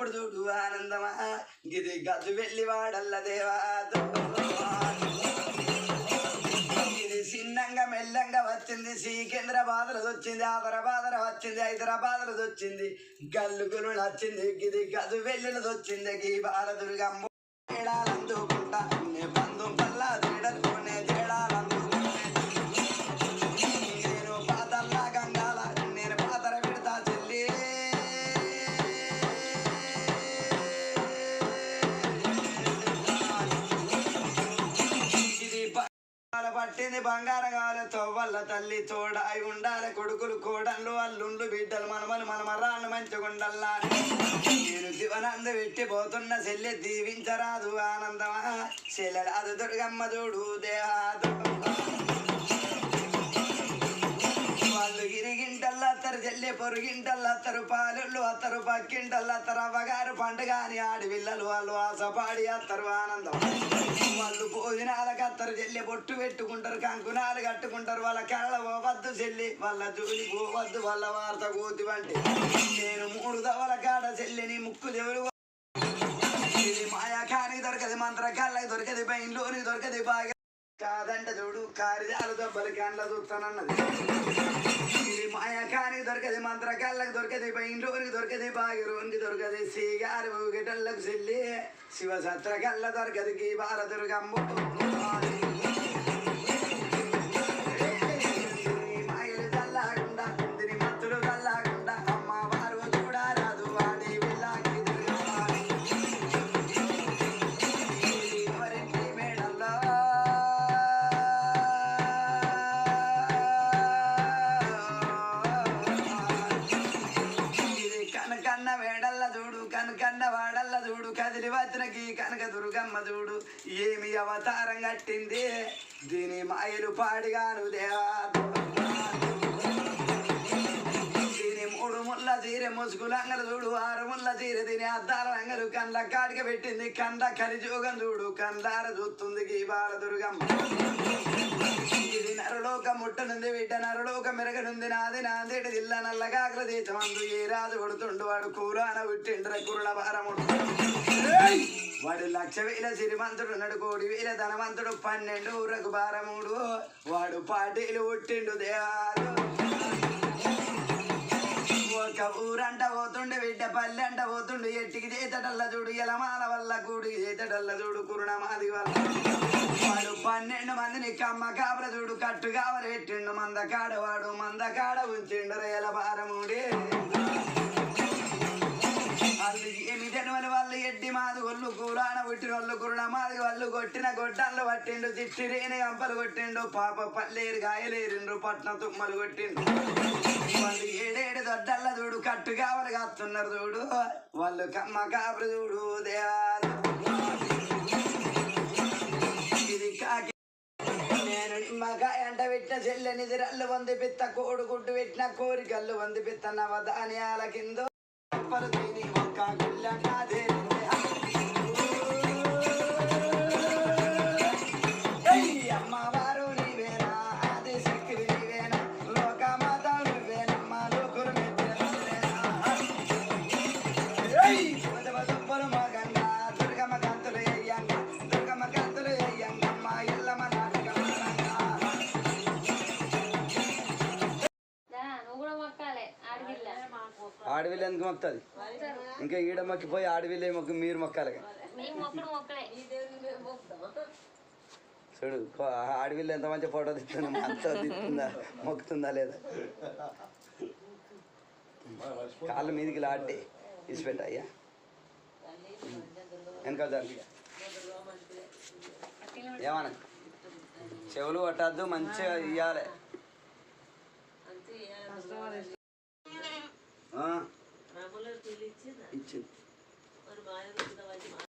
అప్పుడు చూడు ఆనందమా గిది గదు వెళ్ళి వాడల్ల దేవా ఇది చిన్నంగా మెల్లంగా వచ్చింది సికింద్రాబాద్లో వచ్చింది ఆదరాబాద్లో వచ్చింది హైదరాబాద్లో వచ్చింది గల్లుగులు నచ్చింది గిది గదు వెళ్ళినది వచ్చింది గీ బాలదుర్గమ్మ తేడాలందుకుంటా బంధు పల్లా తేడలునే తేడాలందుకుంటే నేను పాతల్లా గంగాల నేను పాతర పెడతా చెల్లి పట్టింది బంగారం కావాలి తొవ్వల్ల తల్లి తోడాయి ఉండాలి కొడుకులు కోడళ్ళు అల్లుండ్లు బిడ్డలు మనమలు మనమరాళ్ళు మంచిగుండల్లా నేను దివనంద పెట్టిపోతున్న చెల్లె దీవించరాదు ఆనందమా చెల్లెరాదు దుర్గమ్మ చూడు దేహాదు వాళ్ళు గిరిగింటల్లో అత్తరు చెల్లె పొరుగింటల్లో అత్తరు పాలుళ్ళు అత్తరు పక్కింటల్లో అత్తరు అవ్వగారు పండుగ అని ఆడపిల్లలు వాళ్ళు ఆశపాడి అత్తరు ఆనందం వాళ్ళు భోజనాలకు అత్తరు చెల్లి బొట్టు పెట్టుకుంటారు కంకునాలు కట్టుకుంటారు వాళ్ళ కళ్ళ పోవద్దు చెల్లి వాళ్ళ జోలి పోవద్దు వాళ్ళ వార్త కోతి వంటి నేను 3 దవల కాడ చెల్లిని ముక్కు దేవుడు ఇది మాయాకానికి దొరకది మంత్ర కళ్ళకి దొరకది బయలునికి దొరకది బాగా కాదంట చూడు కారిజాలు దెబ్బలు కండ్ల చూస్తానన్నది ఇది మాయాకానికి దొరకది మంత్ర కళ్ళకి దొరకది బయలునికి దొరకది బాగిరోనికి దొరకది శ్రీగారి గిటళ్ళకు చెల్లి శివ సత్ర కళ్ళ దొరకది గీ బాలదుర్గమ్మ మాయలు చల్లకుండా కుందిని మత్తులు చల్లకుండా అమ్మవారు చూడరాదు వాడి వెళ్ళాకి ఎవరింటి మేడల్లో ఇది కనకన్న మేడల్ల చూడు కనకన్న వాడల్ల చూడు కదిలి వత్రకి కనక దుర్గమ్మ చూడు ఏమి అవతారం కట్టింది దీని మాయలు పాడిగాను దేవా దీని 3 ముళ్ళ చీర ముసుగులు అంగలు చూడు 6 ముళ్ళ చీర దీని అద్దాల అంగలు కండ్ల కాడిక పెట్టింది కండ కలిజోగం చూడు కండ్లార చూస్తుంది ఈ బాలదుర్గమ్మ ఇది నరలోక ముట్టనుంది బిడ్డ నరలోక మెరగనుంది నాది నాదేటి జిల్లా నల్లగాకల దేశమందు ఏ రాజు కొడుతుండు వాడు కూరాన పుట్టిండ్ర కురుణ భారముడు వాడు 1,00,000 సిరిమంతుడు నడు 1,00,000 ధనవంతుడు 12 ఊరకు భారముడు వాడు పార్టీలు పుట్టిండు దేవాలు ఒక ఊరంట పోతుండే బిడ్డ పల్లె అంట పోతుండు ఎట్టికి చేతటల్లా చూడు ఎలమాల వల్ల కూడికి చేతటల్లా చూడు కురుణమాది వల్ల వాడు 12 మందిని కమ్మ కాపల చూడు కట్టు కావలు పెట్టిండు మందకాడవాడు మందకాడ ఉంచిండు రేల భారముడి వాళ్ళు ఏమి జనవని వాళ్ళు ఎడ్డి మాది ఒళ్ళు కూరాన పుట్టిన వాళ్ళు కురుణమాది వాళ్ళు కొట్టిన గొడ్డళ్ళు పట్టిండు చిట్టిరేని గంపలు కొట్టిండు పాప పల్లేరు గాయలేరిండ్రు పట్న తుమ్మలు కొట్టిండు వాళ్ళు 7 దొడ్డల్ల చూడు కట్టు కావలు కాస్తున్నారు చూడు వాళ్ళు కమ్మ కాపులు చూడు దేవాలు ఇది కాకి నేను నిమ్మకాయ అంట పెట్టిన చెల్లెని దిరల్లు వంది పిత్త కోడు గుడ్డు పెట్టిన కోరికల్లు వంది పిత్త నవధాన్యాల కింద తిని ఒక్క గుళ్ళ కాదే అమ్మవారు నీవేనా ఆది శక్తి నీవేనా లోకమాత నువ్వేనమ్మా లోకులు మెచ్చిన మగంగా దుర్గమ్మ కంతులు అయ్యంగా దుర్గమ్మ కంతులు అయ్యంగమ్మ ఎల్లమ్మ ఆడవిల్లు ఎందుకు మొక్కుతుంది ఇంకా ఈడ మొక్కిపోయి ఆడవిల్లే మొక్కు మీరు మొక్కాలి చూడు ఆడవిల్లు ఎంత మంచి ఫోటో తీస్తుంది అంత తీస్తుందా మొక్కుతుందా లేదా కాళ్ళ మీదికి లాడ్డి ఇసిపెట్ట అయ్యా వెనక దానికి ఏమన్నా చెవులు పట్టద్దు మంచిగా ఇవ్వాలి